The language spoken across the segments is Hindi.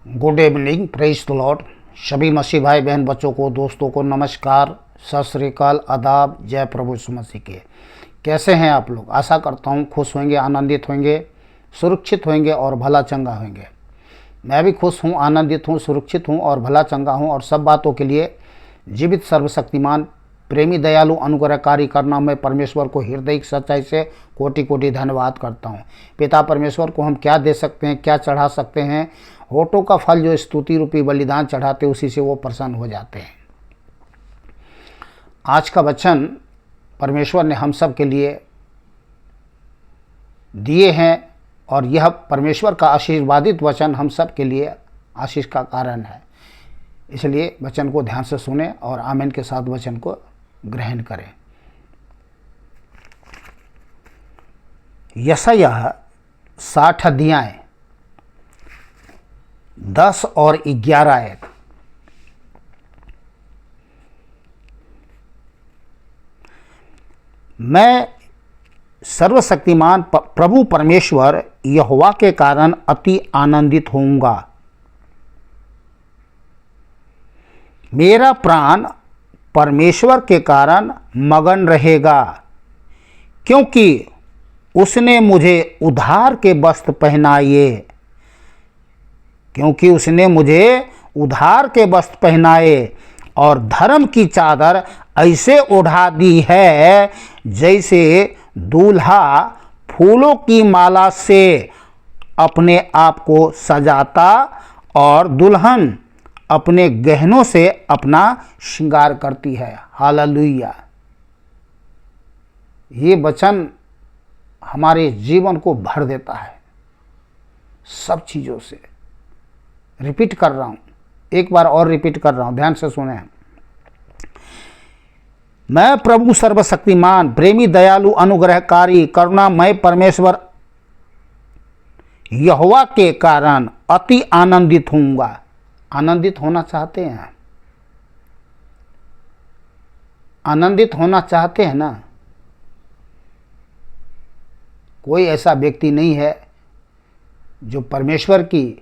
Good evening, praise the Lord. सभी मसीह भाई बहन बच्चों को, दोस्तों को नमस्कार, सत श्री अकाल, आदाब, जय प्रभु यीशु मसीह के। कैसे हैं आप लोग? आशा करता हूँ खुश होंगे, आनंदित होंगे, सुरक्षित होंगे और भला चंगा होंगे। मैं भी खुश हूँ, आनंदित हूँ, सुरक्षित हूँ और भला चंगा हूँ। और सब बातों के लिए जीवित, सर्वशक्तिमान, प्रेमी, दयालु, अनुग्रहकारी करना मैं परमेश्वर को हृदय की सच्चाई से कोटि कोटि धन्यवाद करता हूँ। पिता परमेश्वर को हम क्या दे सकते हैं, क्या चढ़ा सकते हैं? होठों का फल जो स्तुति रूपी बलिदान चढ़ाते, उसी से वो प्रसन्न हो जाते हैं। आज का वचन परमेश्वर ने हम सब के लिए दिए हैं और यह परमेश्वर का आशीर्वादित वचन हम सब के लिए आशीष का कारण है। इसलिए वचन को ध्यान से सुने और आमीन के साथ वचन को ग्रहण करें। यशायाह 60 अध्याय 10 और 11 आयत। मैं सर्वशक्तिमान प्रभु परमेश्वर यहोवा के कारण अति आनंदित होऊंगा। मेरा प्राण परमेश्वर के कारण मगन रहेगा, क्योंकि उसने मुझे उद्धार के वस्त्र पहनाए। क्योंकि उसने मुझे उद्धार के वस्त्र पहनाए और धर्म की चादर ऐसे ओढ़ा दी है जैसे दूल्हा फूलों की माला से अपने आप को सजाता और दुल्हन अपने गहनों से अपना श्रृंगार करती है। हालेलुया। ये वचन हमारे जीवन को भर देता है सब चीज़ों से। रिपीट कर रहा हूँ, एक बार और रिपीट कर रहा हूँ, ध्यान से सुने। मैं प्रभु सर्वशक्तिमान, प्रेमी, दयालु, अनुग्रहकारी, करुणामय परमेश्वर यहोवा के कारण अति आनंदित होऊंगा। आनंदित होना चाहते हैं? आनंदित होना चाहते हैं ना? कोई ऐसा व्यक्ति नहीं है जो परमेश्वर की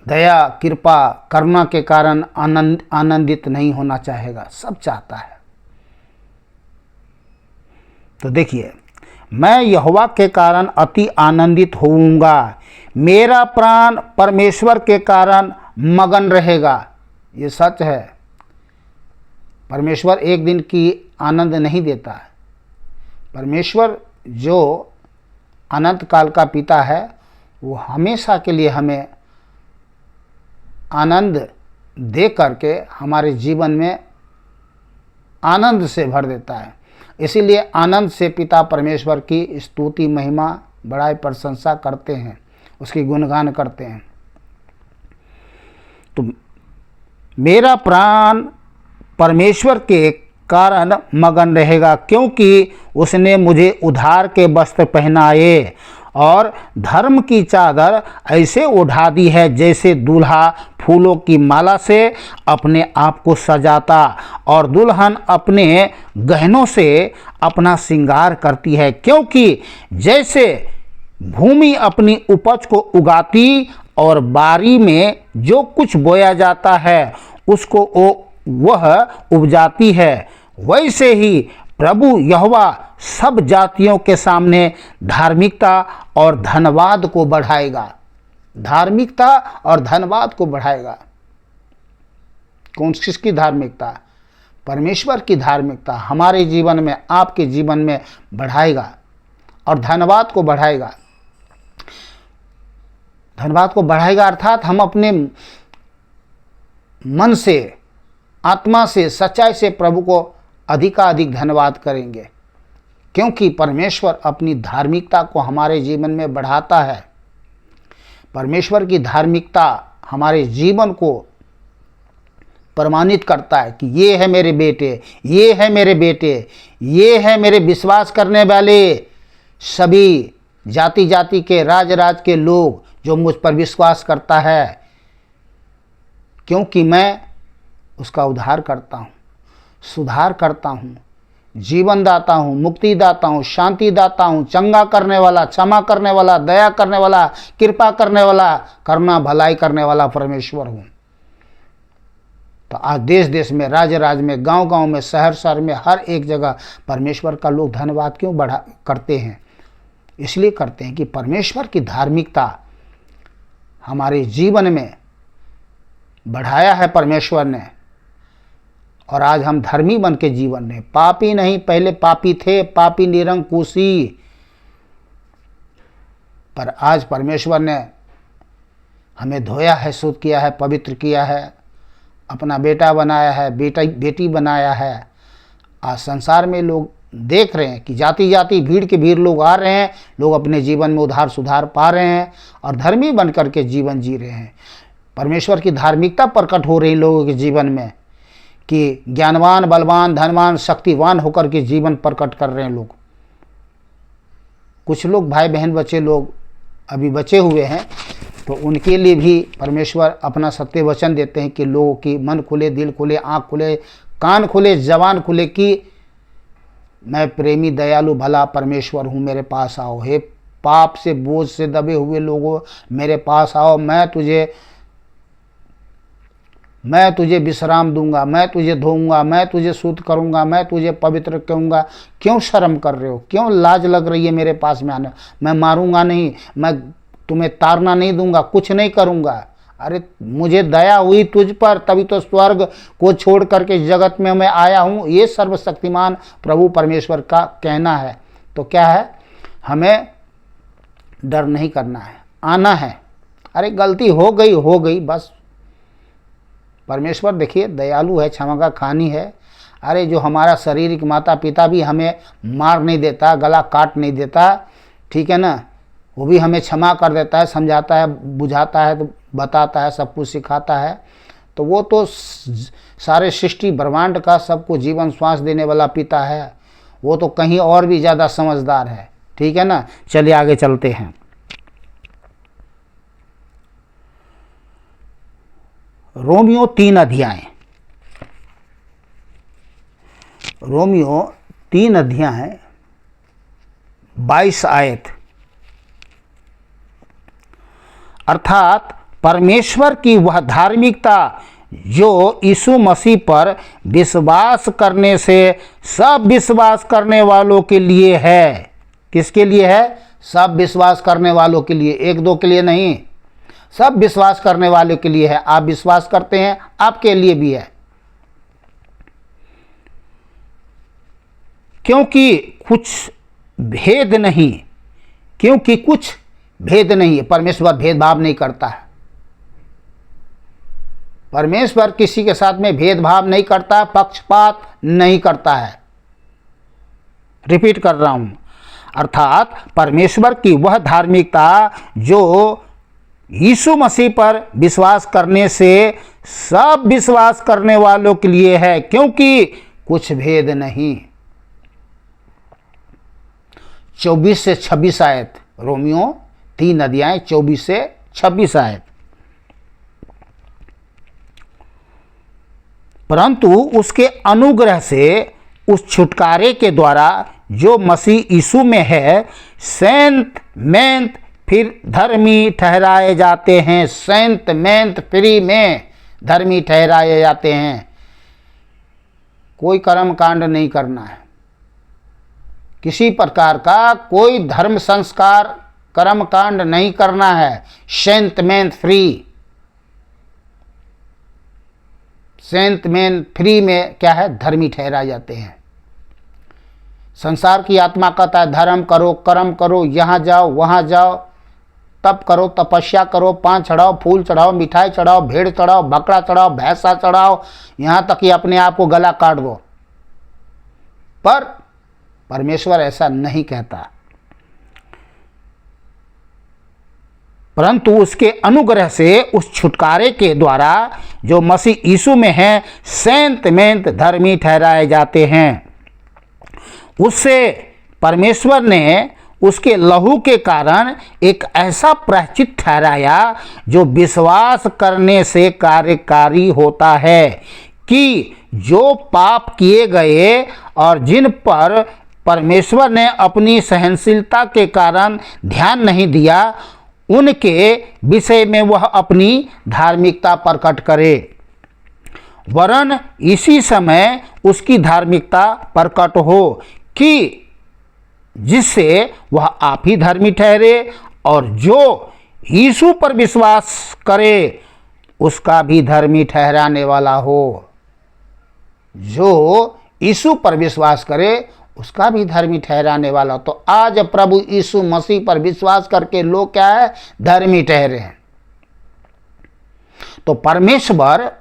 दया, कृपा, करुणा के कारण आनंदित नहीं होना चाहेगा। सब चाहता है। तो देखिए, मैं यहोवा के कारण अति आनंदित होऊंगा। मेरा प्राण परमेश्वर के कारण मगन रहेगा। ये सच है। परमेश्वर एक दिन की आनंद नहीं देता है। परमेश्वर जो अनंत काल का पिता है, वो हमेशा के लिए हमें आनंद दे करके हमारे जीवन में आनंद से भर देता है। इसीलिए आनंद से पिता परमेश्वर की स्तुति, महिमा, बड़ाई, प्रशंसा करते हैं, उसकी गुणगान करते हैं। तो मेरा प्राण परमेश्वर के कारण मगन रहेगा, क्योंकि उसने मुझे उद्धार के वस्त्र पहनाए और धर्म की चादर ऐसे ओढ़ा दी है जैसे दूल्हा फूलों की माला से अपने आप को सजाता और दुल्हन अपने गहनों से अपना श्रृंगार करती है। क्योंकि जैसे भूमि अपनी उपज को उगाती और बारी में जो कुछ बोया जाता है उसको वह उपजाती है, वैसे ही प्रभु यहोवा सब जातियों के सामने धार्मिकता और धन्यवाद को बढ़ाएगा। धार्मिकता और धन्यवाद को बढ़ाएगा। कौन किसकी धार्मिकता? परमेश्वर की धार्मिकता हमारे जीवन में, आपके जीवन में बढ़ाएगा और धन्यवाद को बढ़ाएगा। धन्यवाद को बढ़ाएगा अर्थात हम अपने मन से, आत्मा से, सच्चाई से प्रभु को अधिकाधिक धन्यवाद करेंगे, क्योंकि परमेश्वर अपनी धार्मिकता को हमारे जीवन में बढ़ाता है। परमेश्वर की धार्मिकता हमारे जीवन को प्रमाणित करता है कि ये है मेरे बेटे, ये है मेरे बेटे, ये है मेरे विश्वास करने वाले सभी जाति जाति के, राज राज के लोग जो मुझ पर विश्वास करता है, क्योंकि मैं उसका उद्धार करता हूँ, सुधार करता हूँ, जीवन दाता हूँ, मुक्ति दाता हूँ, शांति दाता हूँ, चंगा करने वाला, क्षमा करने वाला, दया करने वाला, कृपा करने वाला, करुणा भलाई करने वाला परमेश्वर हूँ। तो आज देश देश में, राज्य राज्य में, गांव गांव में, शहर शहर में, हर एक जगह परमेश्वर का लोग धन्यवाद क्यों करते हैं? इसलिए करते हैं कि परमेश्वर की धार्मिकता हमारे जीवन में बढ़ाया है परमेश्वर ने, और आज हम धर्मी बन के जीवन में, पापी नहीं, पहले पापी थे, पापी निरंकुशी, पर आज परमेश्वर ने हमें धोया है, शुद्ध किया है, पवित्र किया है, अपना बेटा बनाया है, बेटी बनाया है। आज संसार में लोग देख रहे हैं कि जाति जाति, भीड़ के भीड़ लोग आ रहे हैं, लोग अपने जीवन में उद्धार सुधार पा रहे हैं और धर्मी बन करके जीवन जी रहे हैं। परमेश्वर की धार्मिकता प्रकट हो रही लोगों के जीवन में कि ज्ञानवान, बलवान, धनवान, शक्तिवान होकर के जीवन प्रकट कर रहे हैं लोग। कुछ लोग भाई बहन बच्चे लोग अभी बचे हुए हैं, तो उनके लिए भी परमेश्वर अपना सत्य वचन देते हैं कि लोगों की मन खुले, दिल खुले, आँख खुले, कान खुले, जबान खुले कि मैं प्रेमी दयालु भला परमेश्वर हूँ, मेरे पास आओ। हे पाप से बोझ से दबे हुए लोगों, मेरे पास आओ, मैं तुझे विश्राम दूंगा, मैं तुझे धोऊंगा, मैं तुझे शुद्ध करूंगा, मैं तुझे पवित्र करूंगा। क्यों शर्म कर रहे हो? क्यों लाज लग रही है मेरे पास में आना? मैं मारूंगा नहीं, मैं तुम्हें ताड़ना नहीं दूंगा, कुछ नहीं करूंगा। अरे मुझे दया हुई तुझ पर, तभी तो स्वर्ग को छोड़ करके जगत में मैं आया हूँ। ये सर्वशक्तिमान प्रभु परमेश्वर का कहना है। तो क्या है, हमें डर नहीं करना है, आना है। अरे गलती हो गई बस। परमेश्वर देखिए दयालु है, क्षमा का खानी है। अरे जो हमारा शारीरिक माता पिता भी हमें मार नहीं देता, गला काट नहीं देता, ठीक है ना, वो भी हमें क्षमा कर देता है, समझाता है, बुझाता है, तो बताता है, सब कुछ सिखाता है। तो वो तो सारे सृष्टि ब्रह्मांड का सबको जीवन श्वास देने वाला पिता है। वो तो कहीं और भी ज़्यादा समझदार है, ठीक है ना। चलिए आगे चलते हैं। रोमियो 3 अध्याय, रोमियो 3 अध्याय 22 आयत। अर्थात परमेश्वर की वह धार्मिकता जो यीशु मसीह पर विश्वास करने से सब विश्वास करने वालों के लिए है। किसके लिए है? सब विश्वास करने वालों के लिए, एक दो के लिए नहीं, सब विश्वास करने वालों के लिए है। आप विश्वास करते हैं, आपके लिए भी है। क्योंकि कुछ भेद नहीं है। परमेश्वर भेदभाव नहीं करता है। परमेश्वर किसी के साथ में भेदभाव नहीं करता, पक्षपात नहीं करता है। रिपीट कर रहा हूं, अर्थात परमेश्वर की वह धार्मिकता जो यीशु मसीह पर विश्वास करने से सब विश्वास करने वालों के लिए है, क्योंकि कुछ भेद नहीं। 24 से 26 आयत, रोमियो 3 अध्याय 24 से 26 आयत। परंतु उसके अनुग्रह से उस छुटकारे के द्वारा जो मसीह यीशु में है, सेंत मेंत फिर धर्मी ठहराए जाते हैं। सेंत मेंत फ्री में धर्मी ठहराए जाते हैं। कोई कर्म कांड नहीं करना है, किसी प्रकार का कोई धर्म संस्कार कर्म कांड नहीं करना है। सेंत मेंत फ्री, सेंत मेन फ्री में क्या है? धर्मी ठहराए जाते हैं। संसार की आत्मा कहता है धर्म करो, कर्म करो, यहाँ जाओ वहाँ जाओ, तप करो, तपस्या करो, पान चढ़ाओ, फूल चढ़ाओ, मिठाई चढ़ाओ, भेड़ चढ़ाओ, बकरा चढ़ाओ, भैंसा चढ़ाओ, यहाँ तक कि अपने आप को गला काट दो। पर परमेश्वर ऐसा नहीं कहता। परंतु उसके अनुग्रह से उस छुटकारे के द्वारा जो मसीह यीशु में है, सेंत मेंत धर्मी ठहराए जाते हैं। उससे परमेश्वर ने उसके लहू के कारण एक ऐसा प्रायश्चित ठहराया जो विश्वास करने से कार्यकारी होता है, कि जो पाप किए गए और जिन पर परमेश्वर ने अपनी सहनशीलता के कारण ध्यान नहीं दिया, उनके विषय में वह अपनी धार्मिकता प्रकट करे, वरन इसी समय उसकी धार्मिकता प्रकट हो कि जिससे वह आप ही धर्मी ठहरे और जो यीशु पर विश्वास करे उसका भी धर्मी ठहराने वाला हो। जो यीशु पर विश्वास करे उसका भी धर्मी ठहराने वाला। तो आज प्रभु यीशु मसीह पर विश्वास करके लोग क्या है, धर्मी ठहरे हैं। तो परमेश्वर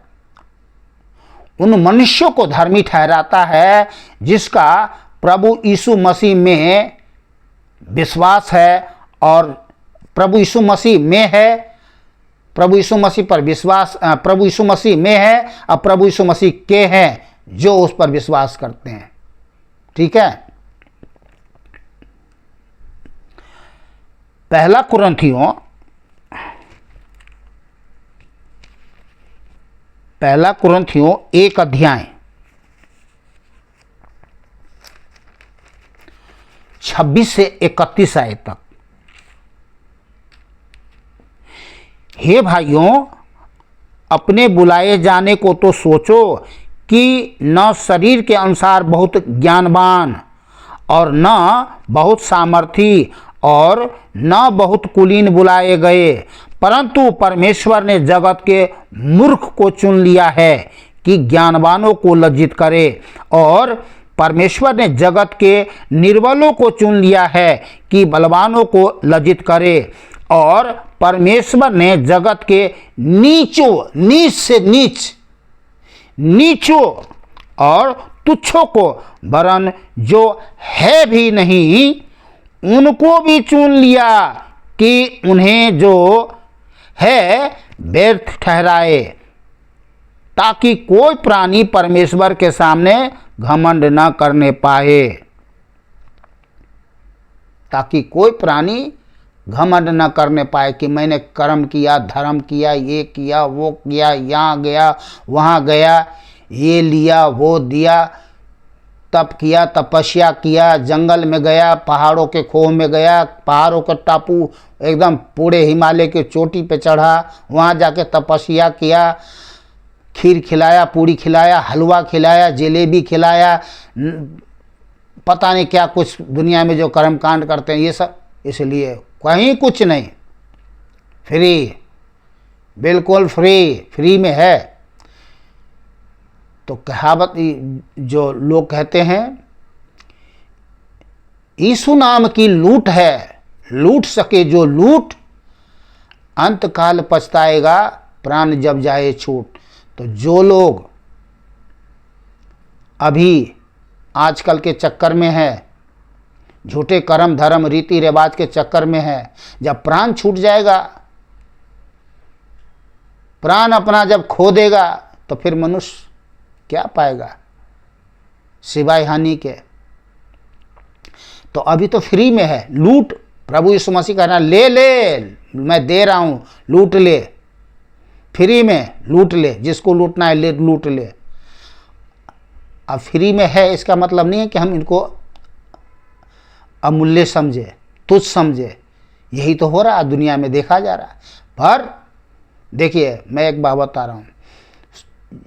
उन मनुष्यों को धर्मी ठहराता है जिसका प्रभु यीशु मसीह में विश्वास है और प्रभु यीशु मसीह में है, प्रभु यीशु मसीह पर विश्वास, प्रभु यीशु मसीह में है और प्रभु यीशु मसीह के हैं जो उस पर विश्वास करते हैं। ठीक है। पहला कुरिन्थियों 1 अध्याय 26 से 31 आयत तक। हे भाइयों, अपने बुलाए जाने को तो सोचो कि न शरीर के अनुसार बहुत ज्ञानवान और न बहुत सामर्थी और न बहुत कुलीन बुलाए गए, परंतु परमेश्वर ने जगत के मूर्ख को चुन लिया है कि ज्ञानवानों को लज्जित करे, और परमेश्वर ने जगत के निर्बलों को चुन लिया है कि बलवानों को लज्जित करे, और परमेश्वर ने जगत के नीच से नीचों और तुच्छों को, वरन जो है भी नहीं उनको भी चुन लिया कि उन्हें जो है व्यर्थ ठहराए, ताकि कोई प्राणी परमेश्वर के सामने घमंड न करने पाए। ताकि कोई प्राणी घमंड न करने पाए कि मैंने कर्म किया, धर्म किया, ये किया, वो किया, यहाँ गया, वहाँ गया, ये लिया, वो दिया, तप किया, तपस्या किया, जंगल में गया, पहाड़ों के खोह में गया, पहाड़ों का टापू एकदम पूरे हिमालय के चोटी पे चढ़ा, वहाँ जाके तपस्या किया, खीर खिलाया, पूड़ी खिलाया, हलवा खिलाया, जलेबी खिलाया, पता नहीं क्या कुछ दुनिया में जो कर्म कांड करते हैं ये सब। इसलिए कहीं कुछ नहीं, फ्री, बिल्कुल फ्री में है। तो कहावत जो लोग कहते हैं, यीशु नाम की लूट है, लूट सके जो लूट, अंत काल पछताएगा प्राण जब जाए छूट। तो जो लोग अभी आजकल के चक्कर में है, झूठे कर्म धर्म रीति रिवाज के चक्कर में है, जब प्राण छूट जाएगा, प्राण अपना जब खो देगा, तो फिर मनुष्य क्या पाएगा सिवाय हानि के। तो अभी तो फ्री में है, लूट। प्रभु यीशु मसीह कह रहा ले मैं दे रहा हूं, लूट ले, फ्री में लूट ले, जिसको लूटना है ले लूट ले। अब फ्री में है इसका मतलब नहीं है कि हम इनको अमूल्य समझे, तुच्छ समझे। यही तो हो रहा है, दुनिया में देखा जा रहा है। पर देखिए, मैं एक बात बता रहा हूँ,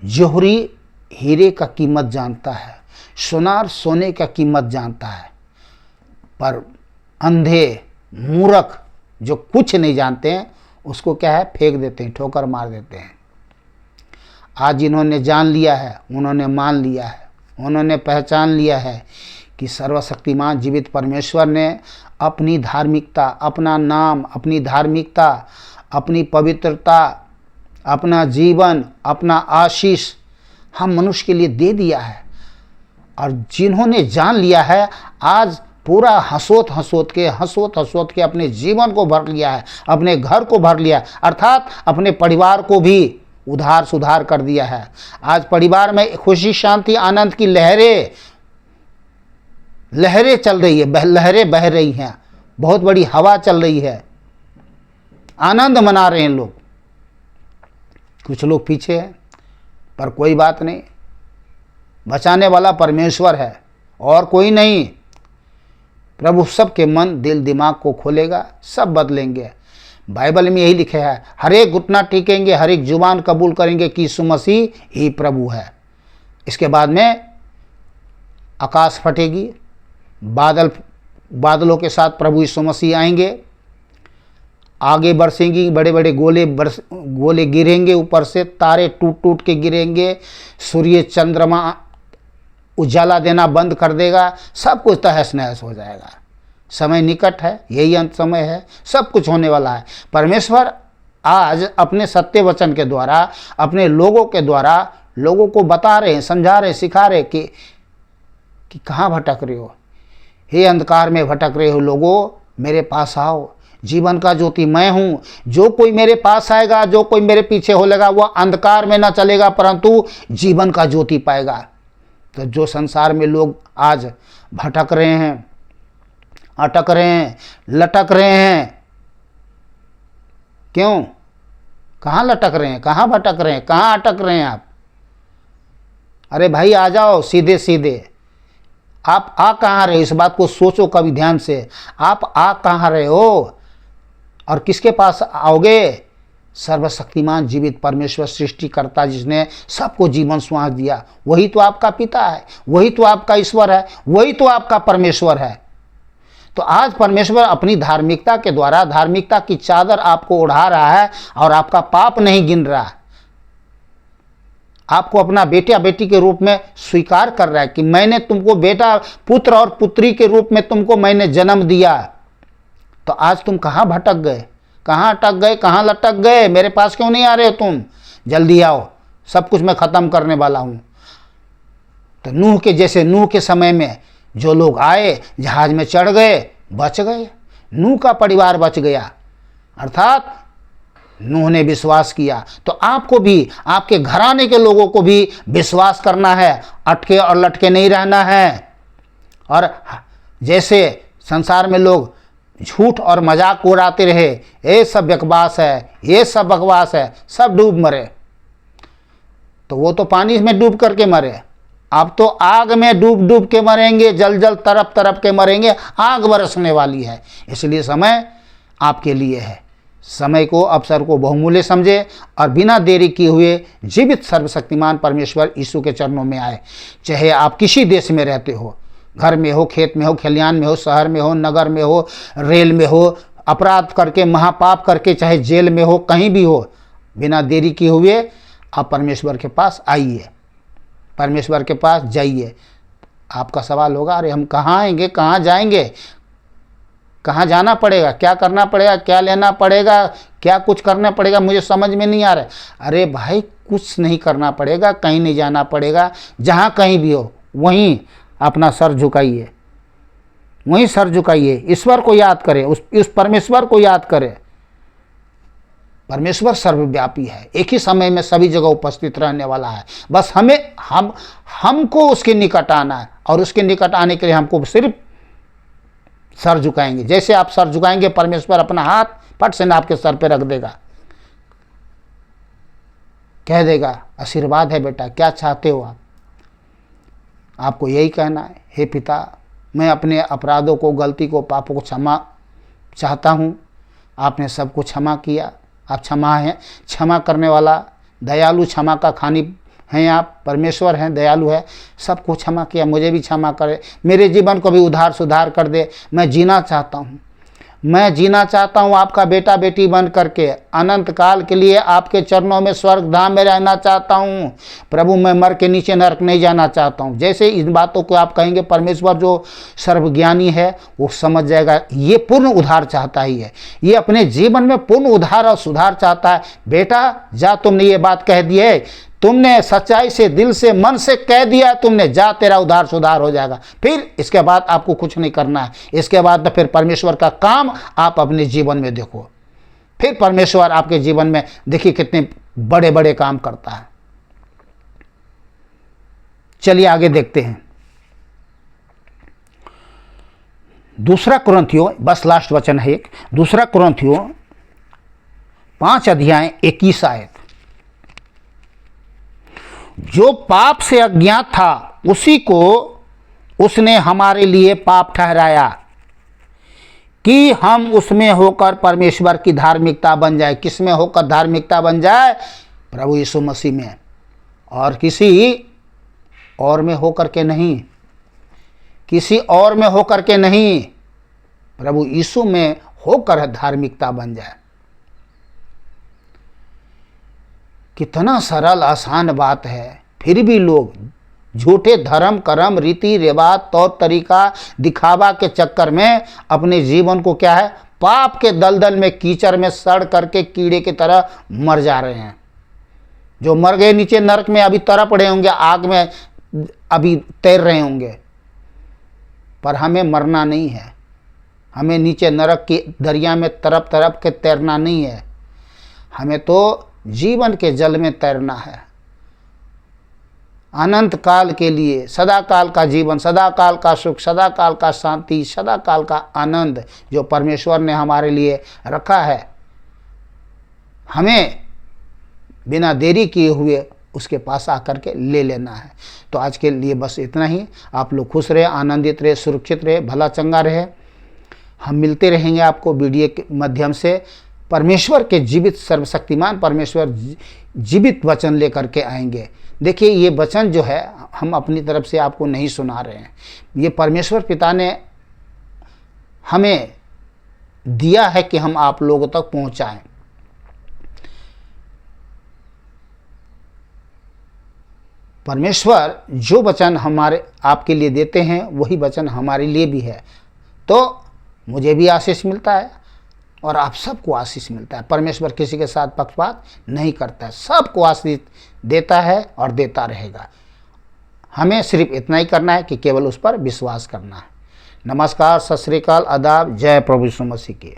जोहरी हीरे का कीमत जानता है, सोनार सोने का कीमत जानता है, पर अंधे मूर्ख जो कुछ नहीं जानते हैं उसको क्या है, फेंक देते हैं, ठोकर मार देते हैं। आज इन्होंने जान लिया है, उन्होंने मान लिया है, उन्होंने पहचान लिया है कि सर्वशक्तिमान जीवित परमेश्वर ने अपनी धार्मिकता, अपना नाम, अपनी धार्मिकता, अपनी पवित्रता, अपना जीवन, अपना आशीष हम मनुष्य के लिए दे दिया है। और जिन्होंने जान लिया है, आज पूरा हंसोत के अपने जीवन को भर लिया है, अपने घर को भर लिया, अर्थात अपने परिवार को भी उधार सुधार कर दिया है। आज परिवार में खुशी शांति आनंद की लहरें चल रही है, लहरें बह रही हैं, बहुत बड़ी हवा चल रही है, आनंद मना रहे हैं लोग। कुछ लोग पीछे हैं, पर कोई बात नहीं, बचाने वाला परमेश्वर है और कोई नहीं। प्रभु सबके मन दिल दिमाग को खोलेगा, सब बदलेंगे। बाइबल में यही लिखा है, हर एक घुटना टेकेंगे, हर एक जुबान कबूल करेंगे कि यीशु मसीह ही प्रभु है। इसके बाद में आकाश फटेगी, बादलों के साथ प्रभु यीशु मसीह आएंगे, आगे बरसेंगी, बड़े बड़े गोले गिरेंगे ऊपर से, तारे टूट टूट के गिरेंगे, सूर्य चंद्रमा उजाला देना बंद कर देगा, सब कुछ तहस नहस हो जाएगा। समय निकट है, यही अंत समय है, सब कुछ होने वाला है। परमेश्वर आज अपने सत्य वचन के द्वारा, अपने लोगों के द्वारा लोगों को बता रहे हैं, समझा रहे हैं, सिखा रहे कि कहाँ भटक रहे हो। हे अंधकार में भटक रहे हो लोगों, मेरे पास आओ, जीवन का ज्योति मैं हूँ। जो कोई मेरे पास आएगा, जो कोई मेरे पीछे हो लेगा, वह अंधकार में ना चलेगा परंतु जीवन का ज्योति पाएगा। तो जो संसार में लोग आज भटक रहे हैं, अटक रहे हैं, लटक रहे हैं, क्यों? कहाँ लटक रहे हैं, कहाँ भटक रहे हैं, कहाँ अटक रहे हैं आप? अरे भाई आ जाओ सीधे सीधे। आप आ कहाँ रहे, इस बात को सोचो कभी ध्यान से। आप आ कहाँ रहे हो और किसके पास आओगे? सर्वशक्तिमान जीवित परमेश्वर सृष्टिकर्ता, जिसने सबको जीवन श्वास दिया, वही तो आपका पिता है, वही तो आपका ईश्वर है, वही तो आपका परमेश्वर है। तो आज परमेश्वर अपनी धार्मिकता के द्वारा धार्मिकता की चादर आपको ओढ़ा रहा है और आपका पाप नहीं गिन रहा। आपको अपना बेटा बेटी के रूप में स्वीकार कर रहा है कि मैंने तुमको बेटा, पुत्र और पुत्री के रूप में तुमको मैंने जन्म दिया। तो आज तुम कहाँ भटक गए, कहाँ अटक गए, कहाँ लटक गए? मेरे पास क्यों नहीं आ रहे हो तुम? जल्दी आओ, सब कुछ मैं ख़त्म करने वाला हूँ। तो नूह के जैसे, नूह के समय में जो लोग आए, जहाज में चढ़ गए, बच गए, नूह का परिवार बच गया, अर्थात नूह ने विश्वास किया। तो आपको भी, आपके घराने के लोगों को भी विश्वास करना है, अटके और लटके नहीं रहना है। और जैसे संसार में लोग झूठ और मजाक उड़ाते रहे, ये सब बकवास है, ये सब बकवास है, सब डूब मरे। तो वो तो पानी में डूब करके मरे, अब तो आग में डूब डूब के मरेंगे, जल जल तरप तरप के मरेंगे, आग बरसने वाली है। इसलिए समय आपके लिए है। समय को, अवसर को बहुमूल्य समझे और बिना देरी किए हुए जीवित सर्वशक्तिमान परमेश्वर यीशु के चरणों में आए। चाहे आप किसी देश में रहते हो, घर में हो, खेत में हो, खलिहान में हो, शहर में हो, नगर में हो, रेल में हो, अपराध करके, महापाप करके, चाहे जेल में हो, कहीं भी हो, बिना देरी किए हुए आप परमेश्वर के पास आइए, परमेश्वर के पास जाइए। आपका सवाल होगा, अरे हम कहाँ आएंगे, कहाँ जाएंगे, कहाँ जाना पड़ेगा, क्या करना पड़ेगा, क्या लेना पड़ेगा, क्या कुछ करना पड़ेगा, मुझे समझ में नहीं आ रहा है। अरे भाई कुछ नहीं करना पड़ेगा, कहीं नहीं जाना पड़ेगा, जहाँ कहीं भी हो वहीं अपना सर झुकाइए, वहीं सर झुकाइए, ईश्वर को याद करें, उस परमेश्वर को याद करें। परमेश्वर सर्वव्यापी है, एक ही समय में सभी जगह उपस्थित रहने वाला है। बस हमको उसके निकट आना है, और उसके निकट आने के लिए हमको सिर्फ सर झुकाएंगे। जैसे आप सर झुकाएंगे, परमेश्वर अपना हाथ पट से आपके सर पे रख देगा, कह देगा आशीर्वाद है बेटा, क्या चाहते हो आप? आपको यही कहना है, हे पिता, मैं अपने अपराधों को, गलती को, पापों को क्षमा चाहता हूँ। आपने सबको क्षमा किया, आप क्षमा हैं, क्षमा करने वाला, दयालु, क्षमा का खानी हैं आप, परमेश्वर हैं, दयालु है, सबको क्षमा किया, मुझे भी क्षमा करे, मेरे जीवन को भी उधार सुधार कर दे। मैं जीना चाहता हूँ, मैं जीना चाहता हूँ आपका बेटा बेटी बन करके, अनंत काल के लिए आपके चरणों में, स्वर्ग धाम में रहना चाहता हूँ। प्रभु मैं मर के नीचे नरक नहीं जाना चाहता हूँ। जैसे इन बातों को आप कहेंगे, परमेश्वर जो सर्वज्ञानी है वो समझ जाएगा, ये पूर्ण उद्धार चाहता ही है, ये अपने जीवन में पूर्ण उद्धार और सुधार चाहता है। बेटा जा, तुमने ये बात कह दी है, तुमने सच्चाई से, दिल से, मन से कह दिया, तुमने जा, तेरा उद्धार सुधार हो जाएगा। फिर इसके बाद आपको कुछ नहीं करना है। इसके बाद तो फिर परमेश्वर का काम आप अपने जीवन में देखो। फिर परमेश्वर आपके जीवन में देखिए कितने बड़े बड़े काम करता है। चलिए आगे देखते हैं। दूसरा कुरिन्थियों, बस लास्ट वचन है एक, दूसरा कुरिन्थियों 5 अध्याय 21 आयत। जो पाप से अज्ञात था उसी को उसने हमारे लिए पाप ठहराया कि हम उसमें होकर परमेश्वर की धार्मिकता बन जाए। किस में होकर धार्मिकता बन जाए? प्रभु यीशु मसीह में, और किसी और में होकर के नहीं, किसी और में होकर के नहीं, प्रभु यीशु में होकर धार्मिकता बन जाए। कितना सरल आसान बात है, फिर भी लोग झूठे धर्म कर्म रीति रिवाज तौर तरीका दिखावा के चक्कर में अपने जीवन को क्या है, पाप के दलदल में कीचड़ में सड़ करके कीड़े की तरह मर जा रहे हैं। जो मर गए नीचे नरक में अभी तड़प रहे होंगे, आग में अभी तैर रहे होंगे, पर हमें मरना नहीं है। हमें नीचे नरक की दरिया में तड़प तड़प के तैरना नहीं है, हमें तो जीवन के जल में तैरना है। अनंत काल के लिए, सदा काल का जीवन, सदा काल का सुख, सदा काल का शांति, सदा काल का आनंद जो परमेश्वर ने हमारे लिए रखा है, हमें बिना देरी किए हुए उसके पास आकर के ले लेना है। तो आज के लिए बस इतना ही। आप लोग खुश रहे, आनंदित रहे, सुरक्षित रहे, भला चंगा रहे। हम मिलते रहेंगे आपको वीडियो के माध्यम से। परमेश्वर के जीवित सर्वशक्तिमान परमेश्वर जीवित वचन लेकर के आएंगे। देखिए, ये वचन जो है हम अपनी तरफ से आपको नहीं सुना रहे हैं, ये परमेश्वर पिता ने हमें दिया है कि हम आप लोगों तक पहुंचाएं। परमेश्वर जो वचन हमारे आपके लिए देते हैं वही वचन हमारे लिए भी है। तो मुझे भी आशीष मिलता है और आप सबको आशीष मिलता है। परमेश्वर किसी के साथ पक्षपात नहीं करता है, सबको आशीष देता है और देता रहेगा। हमें सिर्फ इतना ही करना है कि केवल उस पर विश्वास करना है। नमस्कार, सत श्री अकाल, आदाब, जय प्रभु यीशु मसीह की।